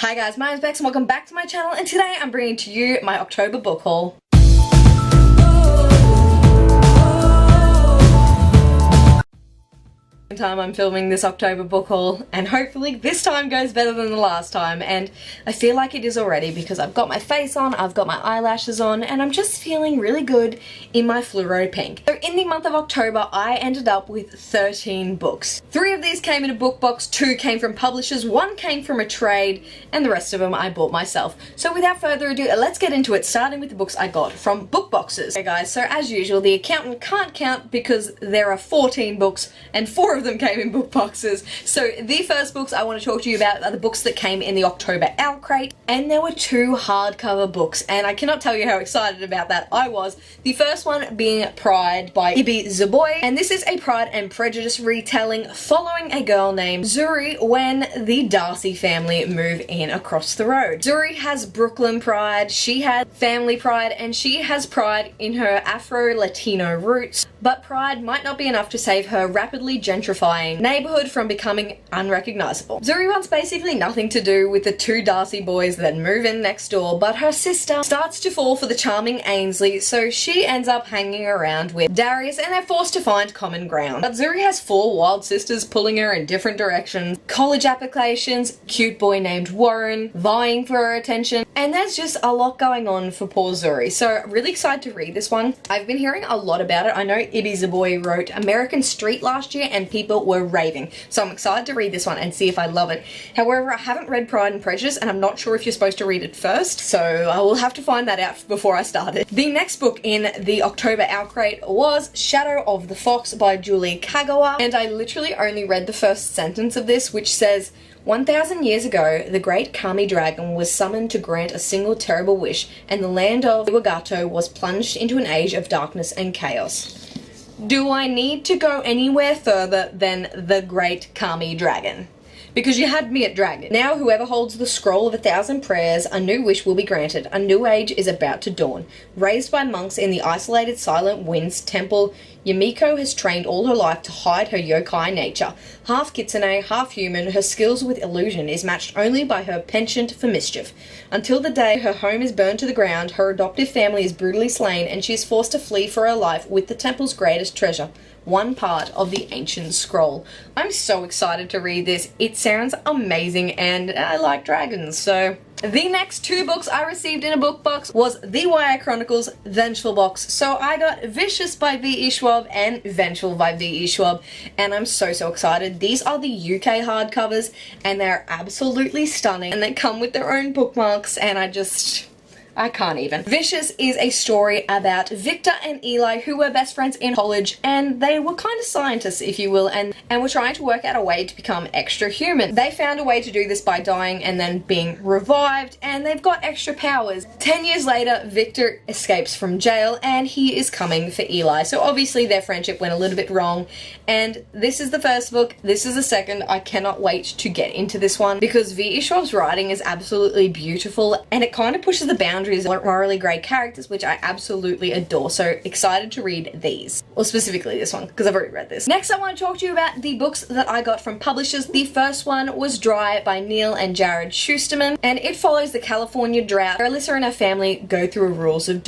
Hi guys, my name's Bex and welcome back to my channel, and today I'm bringing to you my October book haul. Time I'm filming this October book haul, and hopefully this time goes better than the last time, and I feel like it is already because I've got my face on, I've got my eyelashes on, and I'm just feeling really good in my fluoro pink. So in the month of October I ended up with 13 books. 3 of these came in a book box, 2 came from publishers, 1 came from a trade, and the rest of them I bought myself. So without further ado, let's get into it, starting with the books I got from book boxes. Okay guys, so as usual the accountant can't count because there are 14 books and 4 of them came in book boxes. So the first books I want to talk to you about are the books that came in the October Owl Crate, and there were 2 hardcover books, and I cannot tell you how excited about that I was. The first one being Pride by Ibi Zoboi, and this is a Pride and Prejudice retelling following a girl named Zuri when the Darcy family move in across the road. Zuri has Brooklyn pride, she has family pride, and she has pride in her Afro-Latino roots, but pride might not be enough to save her rapidly gentrifying neighborhood from becoming unrecognizable. Zuri wants basically nothing to do with the 2 Darcy boys that move in next door, but her sister starts to fall for the charming Ainsley, so she ends up hanging around with Darius and they're forced to find common ground. But Zuri has 4 wild sisters pulling her in different directions, college applications, cute boy named Warren vying for her attention, and there's just a lot going on for poor Zuri. So really excited to read this one. I've been hearing a lot about it. I know Ibi Zoboi wrote American Street last year and people were raving, so I'm excited to read this one and see if I love it. However, I haven't read Pride and Prejudice and I'm not sure if you're supposed to read it first, so I will have to find that out before I start it. The next book in the October Owl Crate was Shadow of the Fox by Julie Kagawa, and I literally only read the first sentence of this, which says, 1,000 years ago, the great Kami dragon was summoned to grant a single terrible wish, and the land of Iwagato was plunged into an age of darkness and chaos. Do I need to go anywhere further than the great Kami dragon? Because you had me at dragon. Now whoever holds the scroll of 1,000 prayers, a new wish will be granted. A new age is about to dawn. Raised by monks in the isolated Silent Winds temple, Yumiko has trained all her life to hide her yokai nature. Half kitsune, half human, her skills with illusion is matched only by her penchant for mischief. Until the day her home is burned to the ground, her adoptive family is brutally slain, and she is forced to flee for her life with the temple's greatest treasure, one part of the ancient scroll. I'm so excited to read this. It sounds amazing and I like dragons, so. The next 2 books I received in a book box was The YA Chronicles Vengeful Box. So I got Vicious by V.E. Schwab and Vengeful by V.E. Schwab, and I'm so excited. These are the UK hardcovers and they're absolutely stunning, and they come with their own bookmarks, and I can't even. Vicious is a story about Victor and Eli, who were best friends in college, and they were kind of scientists, if you will, and were trying to work out a way to become extra human. They found a way to do this by dying and then being revived, and they've got extra powers. 10 years later, Victor escapes from jail and he is coming for Eli. So obviously their friendship went a little bit wrong, and this is the first book, this is the second. I cannot wait to get into this one because V.E. Schwab's writing is absolutely beautiful, and it kind of pushes the boundaries of morally grey characters, which I absolutely adore. So excited to read these, or specifically this one because I've already read this. Next I want to talk to you about the books that I got from publishers. The first one was Dry by Neil and Jared Schusterman, and it follows the California drought where Alyssa and her family go through rules of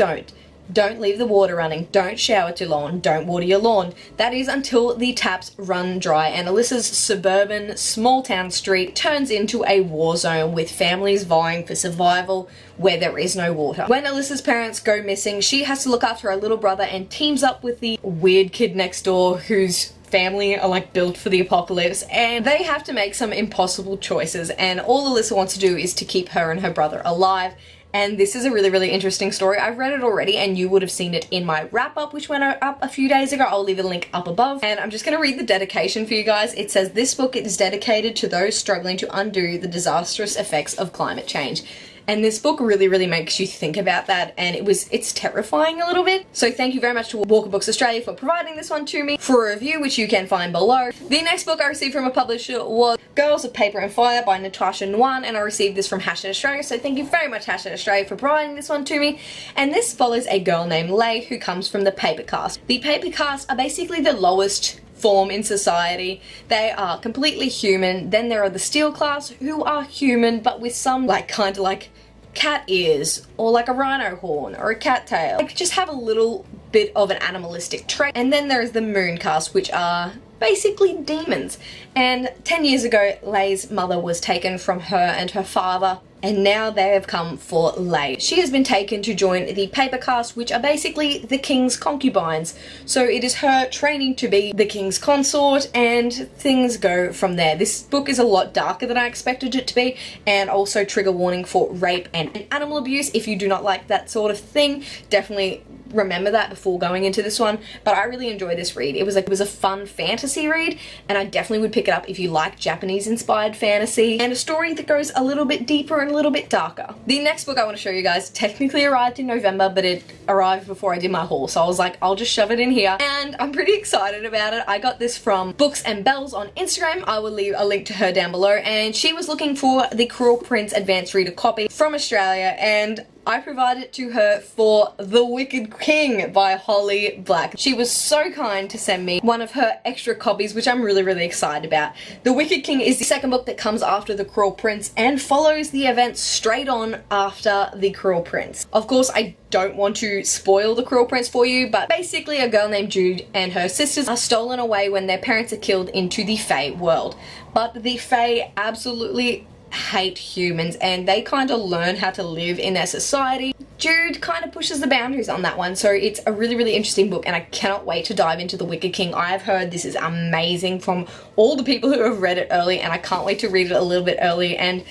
don't leave the water running, don't shower too long, don't water your lawn. That is until the taps run dry, and Alyssa's suburban small town street turns into a war zone with families vying for survival where there is no water. When Alyssa's parents go missing, she has to look after her little brother and teams up with the weird kid next door whose family are like built for the apocalypse, and they have to make some impossible choices, and all Alyssa wants to do is to keep her and her brother alive. And this is a really interesting story. I've read it already and you would have seen it in my wrap-up, which went up a few days ago. I'll leave a link up above. And I'm just going to read the dedication for you guys. It says, this book is dedicated to those struggling to undo the disastrous effects of climate change. And this book really makes you think about that, and it's terrifying a little bit. So thank you very much to Walker Books Australia for providing this one to me for a review, which you can find below. The next book I received from a publisher was Girls of Paper and Fire by Natasha Nguyen, and I received this from Hachette Australia, so thank you very much Hachette Australia for providing this one to me. And this follows a girl named Lei who comes from the paper caste. The paper caste are basically the lowest form in society. They are completely human. Then there are the steel class, who are human but with some like kind of like cat ears or like a rhino horn or a cat tail. Like just have a little bit of an animalistic trait. And then there's the moon cast, which are basically demons. And 10 years ago, Lei's mother was taken from her and her father, and now they have come for Lei. She has been taken to join the paper caste, which are basically the king's concubines. So it is her training to be the king's consort, and things go from there. This book is a lot darker than I expected it to be, and also trigger warning for rape and animal abuse. If you do not like that sort of thing, definitely remember that before going into this one. But I really enjoyed this read. It was a fun fantasy read, and I definitely would pick it up if you like Japanese inspired fantasy and a story that goes a little bit deeper and a little bit darker. The next book I want to show you guys technically arrived in November, but it arrived before I did my haul, so I was like, I'll just shove it in here, and I'm pretty excited about it. I got this from Books and Bells on Instagram. I will leave a link to her down below, and she was looking for the Cruel Prince advanced reader copy from Australia, and I provided it to her for The Wicked King by Holly Black. She was so kind to send me one of her extra copies, which I'm really excited about. The Wicked King is the second book that comes after The Cruel Prince and follows the events straight on after The Cruel Prince. Of course, I don't want to spoil The Cruel Prince for you, but basically a girl named Jude and her sisters are stolen away when their parents are killed into the Fae world. But the Fae absolutely hate humans, and they kind of learn how to live in their society. Jude kind of pushes the boundaries on that one, so it's a really interesting book, and I cannot wait to dive into The Wicked King. I have heard this is amazing from all the people who have read it early, and I can't wait to read it a little bit early and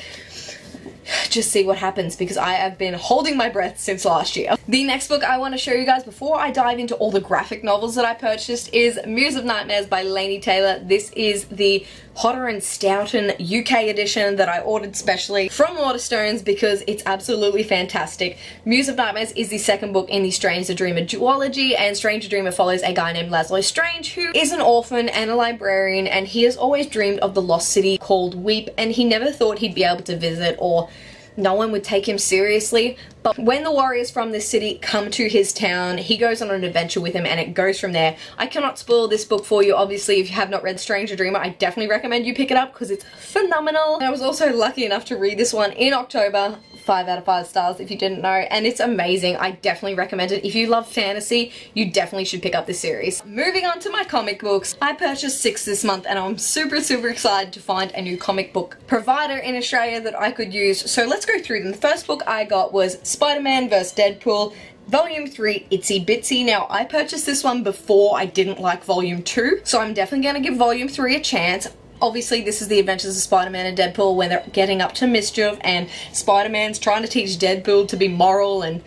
just see what happens, because I have been holding my breath since last year. The next book I want to show you guys before I dive into all the graphic novels that I purchased is Muse of Nightmares by Laini Taylor. This is the Hotter and Stoughton UK edition that I ordered specially from Waterstones because it's absolutely fantastic. Muse of Nightmares is the second book in the Strange the Dreamer duology, and Strange the Dreamer follows a guy named Laszlo Strange who is an orphan and a librarian, and he has always dreamed of the lost city called Weep, and he never thought he'd be able to visit or no one would take him seriously. But when the warriors from this city come to his town, he goes on an adventure with him, and it goes from there. I cannot spoil this book for you. Obviously, if you have not read Strange the Dreamer, I definitely recommend you pick it up because it's phenomenal. And I was also lucky enough to read this one in October. 5 out of 5 stars if you didn't know, and it's amazing. I definitely recommend it. If you love fantasy, you definitely should pick up this series. Moving on to my comic books, I purchased 6 this month, and I'm super excited to find a new comic book provider in Australia that I could use. So let's go through them. The first book I got was Spider-Man vs. Deadpool, Volume 3, Itsy Bitsy. Now, I purchased this one before I didn't like Volume 2, so I'm definitely going to give Volume 3 a chance. Obviously, this is the adventures of Spider-Man and Deadpool when they're getting up to mischief, and Spider-Man's trying to teach Deadpool to be moral, and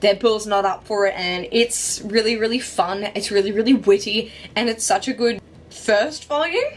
Deadpool's not up for it, and it's really fun. It's really witty, and it's such a good first volume.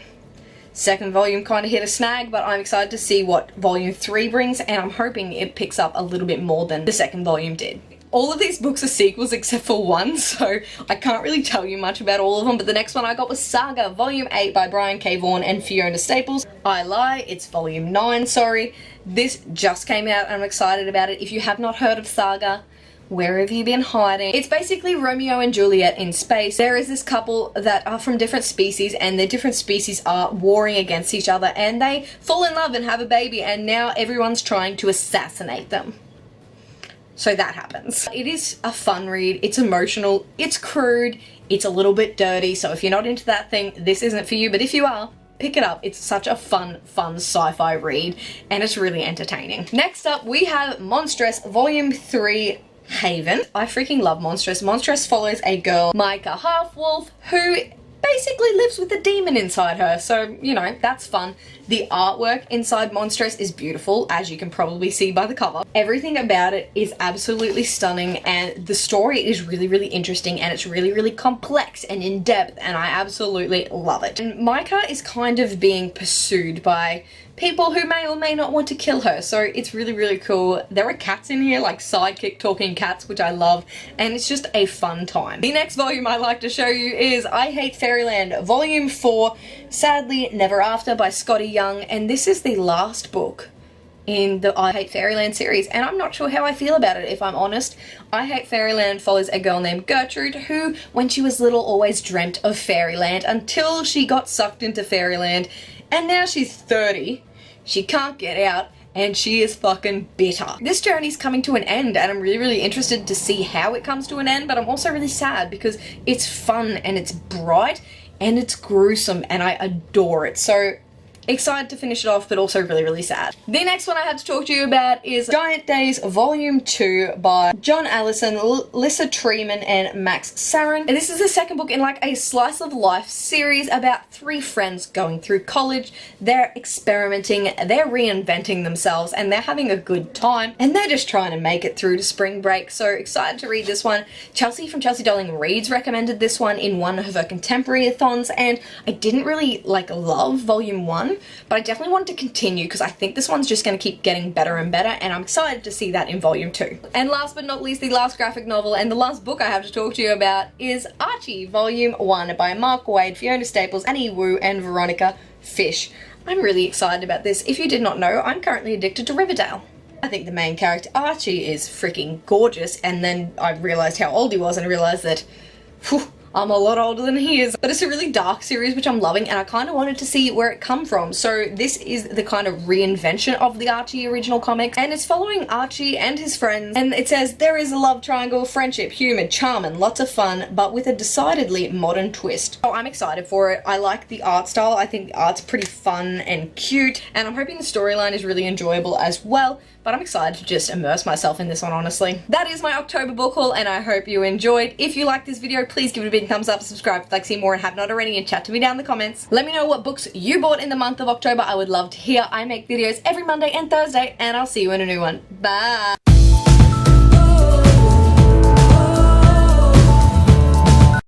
Second volume kind of hit a snag, but I'm excited to see what Volume 3 brings, and I'm hoping it picks up a little bit more than the second volume did. All of these books are sequels except for one, so I can't really tell you much about all of them, but the next one I got was Saga, Volume 8 by Brian K. Vaughan and Fiona Staples. I lie, it's Volume 9, sorry. This just came out and I'm excited about it. If you have not heard of Saga, where have you been hiding? It's basically Romeo and Juliet in space. There is this couple that are from different species, and the different species are warring against each other, and they fall in love and have a baby, and now everyone's trying to assassinate them. So that happens. It is a fun read, it's emotional, it's crude, it's a little bit dirty, so if you're not into that thing, this isn't for you, but if you are, pick it up. It's such a fun sci-fi read, and it's really entertaining. Next up, we have Monstress Volume 3, Haven. I freaking love Monstress. Monstress follows a girl, Micah Half-Wolf, who basically lives with a demon inside her, so, you know, that's fun. The artwork inside Monstress is beautiful, as you can probably see by the cover. Everything about it is absolutely stunning, and the story is really interesting, and it's really complex and in-depth, and I absolutely love it. And Micah is kind of being pursued by people who may or may not want to kill her, so it's really cool. There are cats in here, like sidekick talking cats, which I love, and it's just a fun time. The next volume I like to show you is I Hate Fairyland, Volume 4, Sadly Never After by Scotty Young, and this is the last book in the I Hate Fairyland series, and I'm not sure how I feel about it, if I'm honest. I Hate Fairyland follows a girl named Gertrude who, when she was little, always dreamt of fairyland until she got sucked into fairyland, and now she's 30, she can't get out, and she is fucking bitter. This journey's coming to an end, and I'm really interested to see how it comes to an end, but I'm also really sad because it's fun and it's bright and it's gruesome and I adore it. So excited to finish it off, but also really sad. The next one I had to talk to you about is Giant Days Volume 2 by John Allison, Lissa Treeman, and Max Sarin. And this is the second book in like a slice of life series about 3 friends going through college. They're experimenting, they're reinventing themselves, and they're having a good time, and they're just trying to make it through to spring break. So excited to read this one. Chelsea from Chelsea Darling Reads recommended this one in one of her contemporary-a-thons, and I didn't really like love Volume 1, but I definitely want to continue because I think this one's just going to keep getting better and better, and I'm excited to see that in Volume 2. And last but not least, the last graphic novel and the last book I have to talk to you about is Archie Volume 1 by Mark Waid, Fiona Staples, Annie Wu, and Veronica Fish. I'm really excited about this. If you did not know, I'm currently addicted to Riverdale. I think the main character, Archie, is freaking gorgeous, and then I realised how old he was and I realised that, whew, I'm a lot older than he is. But it's a really dark series which I'm loving, and I kind of wanted to see where it come from. So this is the kind of reinvention of the Archie original comics, and it's following Archie and his friends, and it says there is a love triangle, friendship, humor, charm, and lots of fun, but with a decidedly modern twist. So I'm excited for it. I like the art style. I think the art's pretty fun and cute, and I'm hoping the storyline is really enjoyable as well. But I'm excited to just immerse myself in this one, honestly. That is my October book haul, and I hope you enjoyed. If you liked this video, please give it a big thumbs up, subscribe if you'd like to see more and have not already, and chat to me down in the comments. Let me know what books you bought in the month of October. I would love to hear. I make videos every Monday and Thursday, and I'll see you in a new one. Bye!